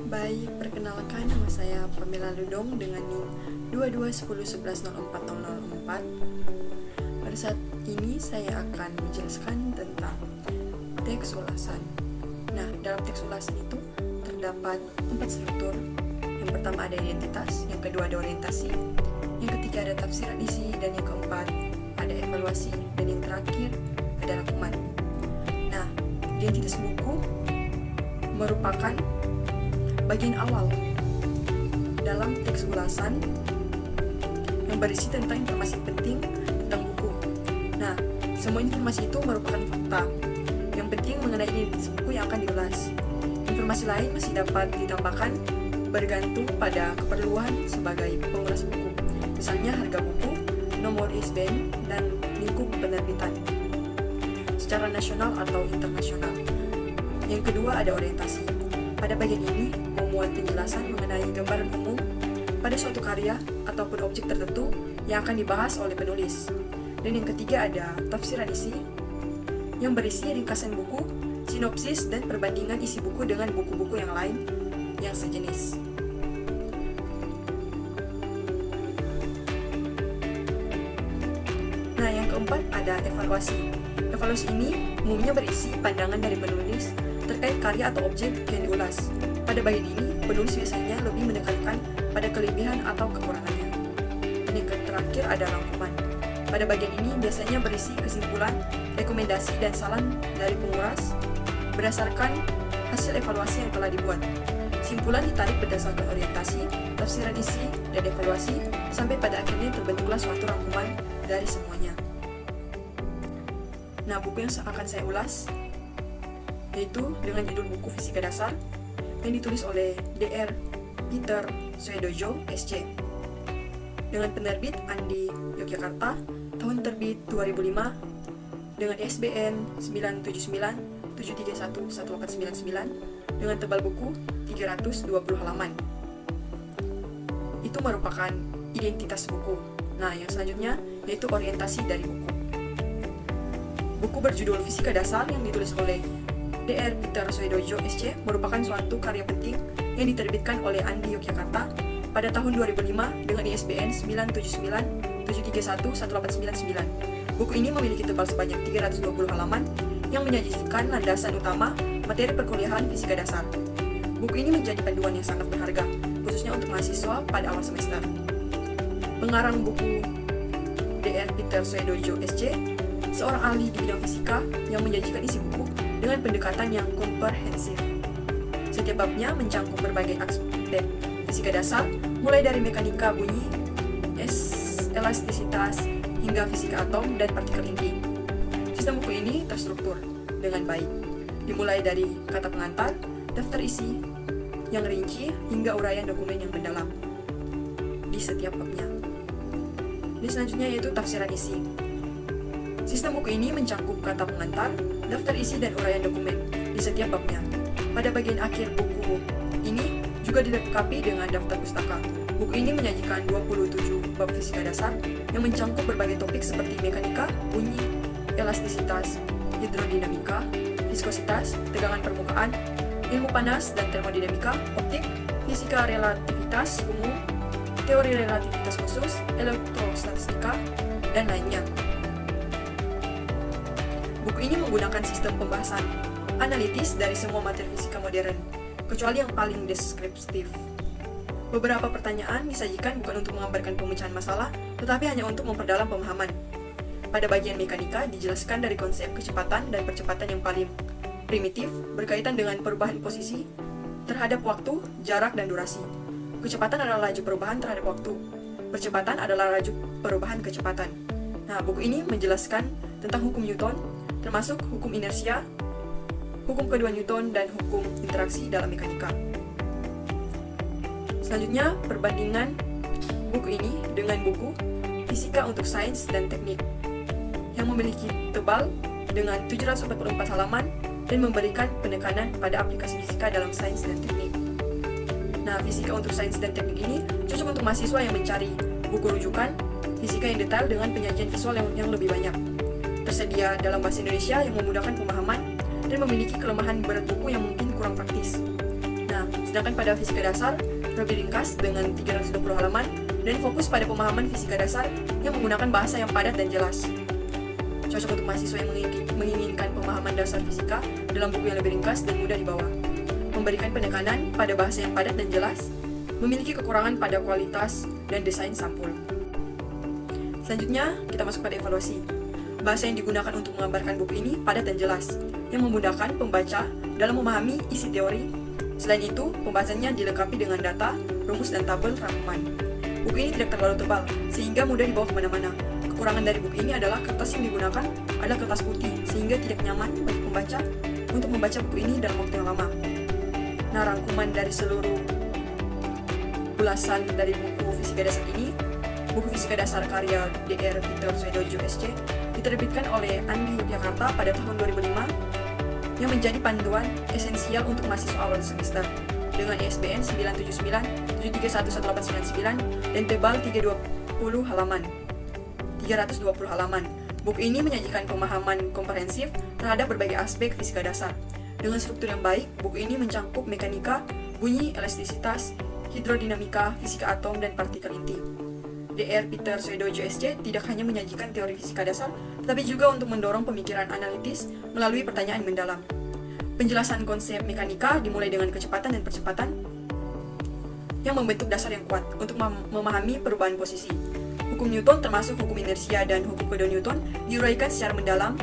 Baik, perkenalkan nama saya Pamela Ludong dengan NIM 2210110404. Pada saat ini saya akan menjelaskan tentang teks ulasan. Nah, dalam teks ulasan itu terdapat 4 struktur. Yang pertama ada identitas, yang kedua ada orientasi, yang ketiga ada tafsiran isi, dan yang keempat ada evaluasi, dan yang terakhir ada rangkuman. Nah, identitas buku merupakan bagian awal dalam teks ulasan yang berisi tentang informasi penting tentang buku. Nah, semua informasi itu merupakan fakta yang penting mengenai identitas buku yang akan diulas. Informasi lain masih dapat ditambahkan bergantung pada keperluan sebagai pengulas buku, misalnya harga buku, nomor ISBN, dan lingkup penerbitan secara nasional atau internasional. Yang kedua ada orientasi. Pada bagian ini memuat penjelasan mengenai gambaran umum pada suatu karya ataupun objek tertentu yang akan dibahas oleh penulis. Dan yang ketiga ada tafsiran isi yang berisi ringkasan buku, sinopsis, dan perbandingan isi buku dengan buku-buku yang lain yang sejenis. Nah, yang keempat ada evaluasi. Evaluasi ini umumnya berisi pandangan dari penulis terkait karya atau objek yang diulas. Pada bagian ini, penulis biasanya lebih menekankan pada kelebihan atau kekurangannya. Dan yang terakhir ada rangkuman. Pada bagian ini biasanya berisi kesimpulan, rekomendasi, dan saran dari pengulas berdasarkan hasil evaluasi yang telah dibuat. Simpulan ditarik berdasarkan orientasi, tafsiran isi, dan evaluasi, sampai pada akhirnya terbentuklah suatu rangkuman dari semuanya. Nah, buku yang akan saya ulas yaitu dengan judul buku Fisika Dasar yang ditulis oleh Dr. Peter Swedojo, SC, dengan penerbit Andi Yogyakarta, tahun terbit 2005, dengan ISBN 97973118999 dengan tebal buku 320 halaman. Itu merupakan identitas buku. Nah, yang selanjutnya yaitu orientasi dari buku. Buku berjudul Fisika Dasar yang ditulis oleh Dr. Peter Swedojo, SC, merupakan suatu karya penting yang diterbitkan oleh Andi Yogyakarta pada tahun 2005 dengan ISBN 97973118999. Buku ini memiliki tebal sebanyak 320 halaman yang menyajikan landasan utama materi perkuliahan fisika dasar. Buku ini menjadi panduan yang sangat berharga, khususnya untuk mahasiswa pada awal semester. Pengarang buku Dr. Peter Swedojo, SC, seorang ahli di bidang fisika yang menyajikan isi buku dengan pendekatan yang komprehensif. Setiap babnya mencangkup berbagai aspek fisika dasar, mulai dari mekanika bunyi, elastisitas, hingga fisika atom dan partikel inti. Sistem buku ini terstruktur dengan baik, dimulai dari kata pengantar, daftar isi yang rinci, hingga uraian dokumen yang mendalam di setiap babnya. Dan selanjutnya yaitu tafsiran isi. Sistem buku ini mencangkup kata pengantar, daftar isi, dan uraian dokumen di setiap babnya. Pada bagian akhir buku ini juga dilengkapi dengan daftar pustaka. Buku ini menyajikan 27 bab fisika dasar yang mencangkup berbagai topik seperti mekanika, bunyi, elastisitas, hidrodinamika, viskositas, tegangan permukaan, ilmu panas dan termodinamika, optik, fisika relativitas umum, teori relativitas khusus, elektrostatika, dan lainnya. Buku ini menggunakan sistem pembahasan analitis dari semua materi fisika modern, kecuali yang paling deskriptif. Beberapa pertanyaan disajikan bukan untuk menggambarkan pemecahan masalah, tetapi hanya untuk memperdalam pemahaman. Pada bagian mekanika dijelaskan dari konsep kecepatan dan percepatan yang paling primitif berkaitan dengan perubahan posisi terhadap waktu, jarak, dan durasi. Kecepatan adalah laju perubahan terhadap waktu. Percepatan adalah laju perubahan kecepatan. Nah, buku ini menjelaskan tentang hukum Newton, termasuk hukum inersia, hukum kedua Newton, dan hukum interaksi dalam mekanika. Selanjutnya, perbandingan buku ini dengan buku Fisika untuk Sains dan Teknik yang memiliki tebal dengan 744 halaman dan memberikan penekanan pada aplikasi fisika dalam sains dan teknik. Nah, Fisika untuk Sains dan Teknik ini cocok untuk mahasiswa yang mencari buku rujukan fisika yang detail dengan penyajian visual yang lebih banyak. Tersedia dalam bahasa Indonesia yang memudahkan pemahaman dan memiliki kelemahan berat buku yang mungkin kurang praktis. Sedangkan pada fisika dasar lebih ringkas dengan 320 halaman dan fokus pada pemahaman fisika dasar yang menggunakan bahasa yang padat dan jelas. Cocok untuk mahasiswa yang menginginkan pemahaman dasar fisika dalam buku yang lebih ringkas dan mudah dibawa. Memberikan penekanan pada bahasa yang padat dan jelas, memiliki kekurangan pada kualitas dan desain sampul. Selanjutnya, kita masuk pada evaluasi. Bahasa yang digunakan untuk menggambarkan buku ini padat dan jelas, yang memudahkan pembaca dalam memahami isi teori. Selain itu, pembahasannya dilengkapi dengan data, rumus, dan tabel rangkuman. Buku ini tidak terlalu tebal, sehingga mudah dibawa kemana-mana. Kekurangan dari buku ini adalah kertas yang digunakan adalah kertas putih, sehingga tidak nyaman bagi pembaca untuk membaca buku ini dalam waktu yang lama. Nah, rangkuman dari seluruh ulasan dari buku fisika dasar ini, buku fisika dasar karya Dr. Peter Soedojo SC, diterbitkan oleh Andi Yogyakarta pada tahun 2005, yang menjadi panduan esensial untuk mahasiswa awal semester dengan ISBN 979731189 dan tebal 320 halaman. Buku ini menyajikan pemahaman komprehensif terhadap berbagai aspek fisika dasar. Dengan struktur yang baik, buku ini mencakup mekanika, bunyi, elastisitas, hidrodinamika, fisika atom, dan partikel inti. Dr. Peter Soedojo SC tidak hanya menyajikan teori fisika dasar, tetapi juga untuk mendorong pemikiran analitis melalui pertanyaan mendalam. Penjelasan konsep mekanika dimulai dengan kecepatan dan percepatan yang membentuk dasar yang kuat untuk memahami perubahan posisi. Hukum Newton termasuk hukum inersia dan hukum kedua Newton diuraikan secara mendalam.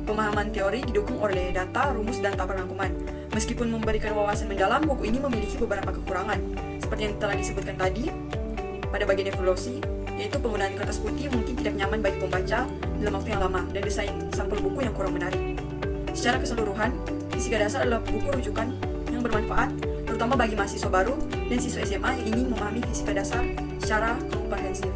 Pemahaman teori didukung oleh data, rumus, dan tabel rangkuman. Meskipun memberikan wawasan mendalam, buku ini memiliki beberapa kekurangan. Seperti yang telah disebutkan tadi, pada bagian evaluasi, yaitu penggunaan kertas putih mungkin tidak nyaman bagi pembaca dalam waktu yang lama, dan desain sampul buku yang kurang menarik. Secara keseluruhan, fisika dasar adalah buku rujukan yang bermanfaat, terutama bagi mahasiswa baru dan siswa SMA yang ingin memahami fisika dasar secara komprehensif.